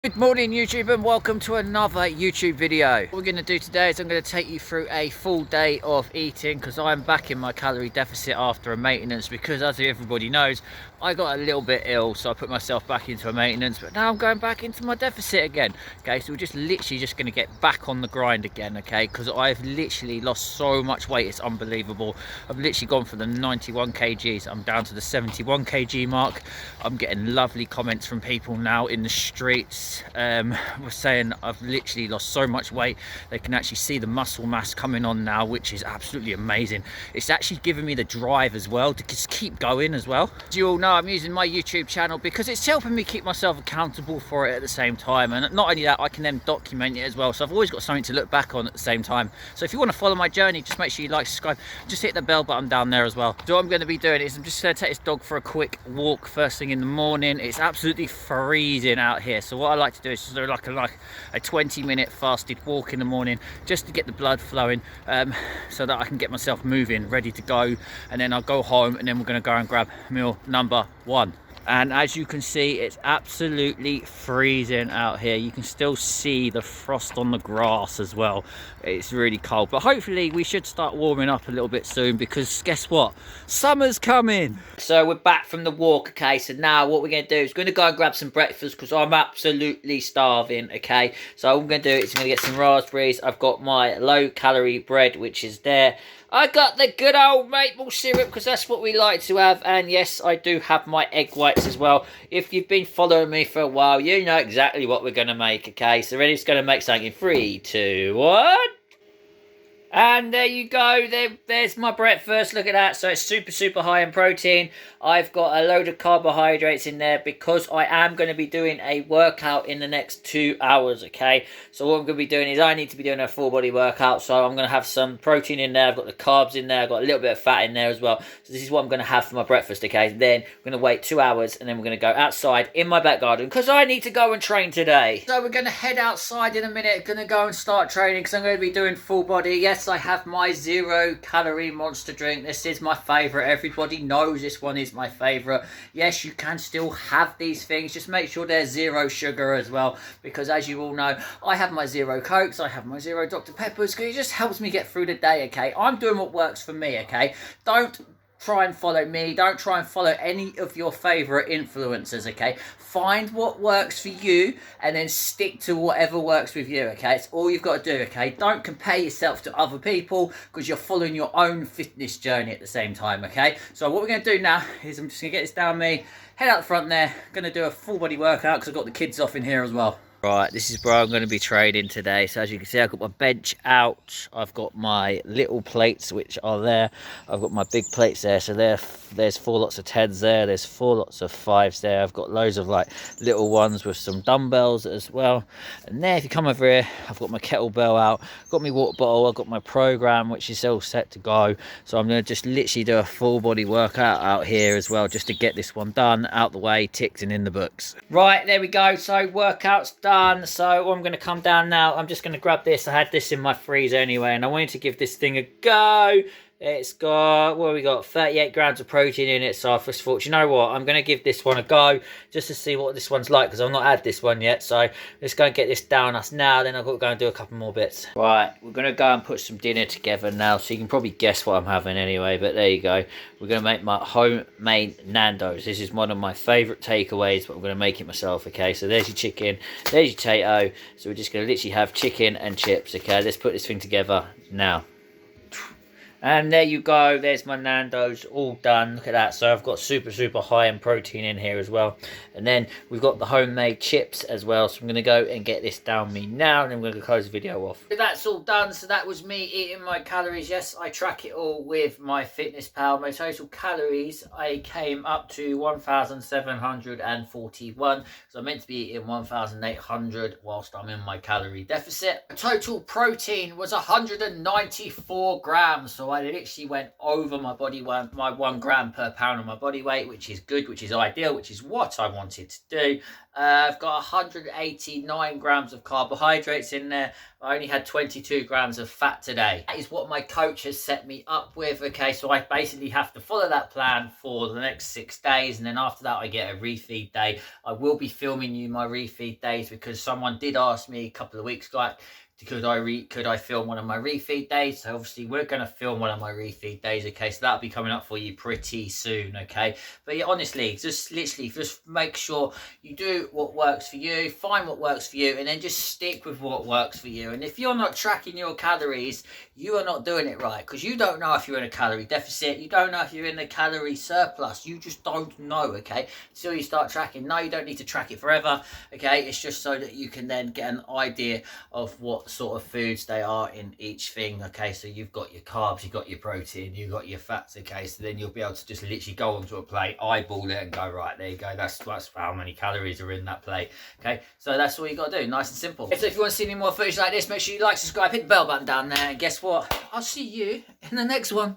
Good morning YouTube and welcome to another YouTube video. What we're going to do today is I'm going to take you through a full day of eating because I'm back in my calorie deficit after a maintenance because, as everybody knows, I got a little bit ill, so I put myself back into a maintenance, but now I'm going back into my deficit again. Okay, so we're just literally just going to get back on the grind again, okay, because I've literally lost so much weight, it's unbelievable. I've literally gone from the 91 kgs, I'm down to the 71 kg mark. I'm getting lovely comments from people now in the streets. We're saying I've literally lost so much weight. They can actually see the muscle mass coming on now, which is absolutely amazing. It's actually giving me the drive as well to just keep going as well. As you all know, I'm using my YouTube channel because it's helping me keep myself accountable for it at the same time, and not only that, I can then document it as well, so I've always got something to look back on at the same time. So if you want to follow my journey, just make sure you like, subscribe, just hit the bell button down there as well. So what I'm going to be doing is I'm just going to take this dog for a quick walk first thing in the morning. It's absolutely freezing out here, so what I like to do is just do like a 20-minute fasted walk in the morning just to get the blood flowing, so that I can get myself moving, ready to go, and then I'll go home and then we're going to go and grab meal number one. And as you can see, it's absolutely freezing out here. You can still see the frost on the grass as well. It's really cold, but hopefully we should start warming up a little bit soon because guess what? Summer's coming. So we're back from the walk, okay? So now what we're going to do is we're going to go and grab some breakfast because I'm absolutely starving, okay? So all I'm going to do is I'm going to get some raspberries. I've got my low-calorie bread, which is there. I got the good old maple syrup because that's what we like to have. And yes, I do have my egg whites as well. If you've been following me for a while, you know exactly what we're going to make, okay? So ready, just going to make something in 3, 2, 1. And there you go, there's my breakfast. Look at that. So it's super high in protein. I've got a load of carbohydrates in there because I am going to be doing a workout in the next 2 hours, okay? So what I'm going to be doing is I need to be doing a full body workout, so I'm going to have some protein in there. I've got the carbs in there, I've got a little bit of fat in there as well. So this is what I'm going to have for my breakfast, okay? Then we're going to wait 2 hours and then we're going to go outside in my back garden because I need to go and train today. So we're going to head outside in a minute, going to go and start training because I'm going to be doing full body. Yes, I have my 0-calorie monster drink. This is my favourite. Everybody knows this one is my favourite. Yes, you can still have these things. Just make sure they're 0 sugar as well, because as you all know, I have my 0 Cokes, I have my 0 Dr. Peppers, because it just helps me get through the day, okay? I'm doing what works for me, okay? Don't try and follow me. Don't try and follow any of your favourite influencers, okay? Find what works for you and then stick to whatever works with you, okay? It's all you've got to do, okay? Don't compare yourself to other people because you're following your own fitness journey at the same time, okay? So what we're going to do now is I'm just going to get this down me, head out the front there, going to do a full body workout because I've got the kids off in here as well. Right, this is where I'm going to be training today. So as you can see, I've got my bench out. I've got my little plates, which are there. I've got my big plates there. So there's 4 lots of 10s there. There's 4 lots of 5s there. I've got loads of like little ones with some dumbbells as well. And there, if you come over here, I've got my kettlebell out. Got my water bottle. I've got my program, which is all set to go. So I'm going to just literally do a full body workout out here as well, just to get this one done, out the way, ticked and in the books. Right, there we go. So workout's done. So I'm going to come down now. I'm just going to grab this. I had this in my freezer anyway, and I wanted to give this thing a go. It's got, what have we got, 38 grams of protein in it. So I just thought, you know what, I'm going to give this one a go just to see what this one's like, because I've not had this one yet. So let's go and get this down us now. Then I've got to go and do a couple more bits. Right, we're going to go and put some dinner together now. So you can probably guess what I'm having anyway, but there you go. We're going to make my homemade Nando's. This is one of my favourite takeaways, but I'm going to make it myself, okay? So there's your chicken, there's your potato. So we're just going to literally have chicken and chips, okay? Let's put this thing together now. And there you go, there's my Nando's all done. Look at that. So I've got super high in protein in here as well. And then we've got the homemade chips as well. So I'm going to go and get this down me now, and then we're going to close the video off. That's all done. So that was me eating my calories. Yes, I track it all with my Fitness Pal. My total calories, I came up to 1,741. So I'm meant to be eating 1,800 whilst I'm in my calorie deficit. The total protein was 194 grams. So So I literally went over my my 1 gram per pound of my body weight, which is good, which is ideal, which is what I wanted to do. I've got 189 grams of carbohydrates in there. I only had 22 grams of fat today. That is what my coach has set me up with. Okay, so I basically have to follow that plan for the next 6 days, and then after that I get a refeed day. I will be filming you my refeed days because someone did ask me a couple of weeks ago, could I film one of my refeed days? So obviously we're going to film one of my refeed days, okay? So that'll be coming up for you pretty soon, okay? But yeah, honestly, just make sure you do what works for you, find what works for you, and then just stick with what works for you. And if you're not tracking your calories, you are not doing it right, because you don't know if you're in a calorie deficit, you don't know if you're in a calorie surplus, you just don't know, okay? Until you start tracking. No, you don't need to track it forever, okay? It's just so that you can then get an idea of what sort of foods they are in each thing, okay? So you've got your carbs, you've got your protein, you've got your fats, okay? So then you'll be able to just literally go onto a plate, eyeball it, and go, right, there you go, that's how many calories are in that plate, okay? So that's all you got to do, nice and simple. So if you want to see any more footage like this, make sure you like, subscribe, hit the bell button down there, and guess what? I'll see you in the next one.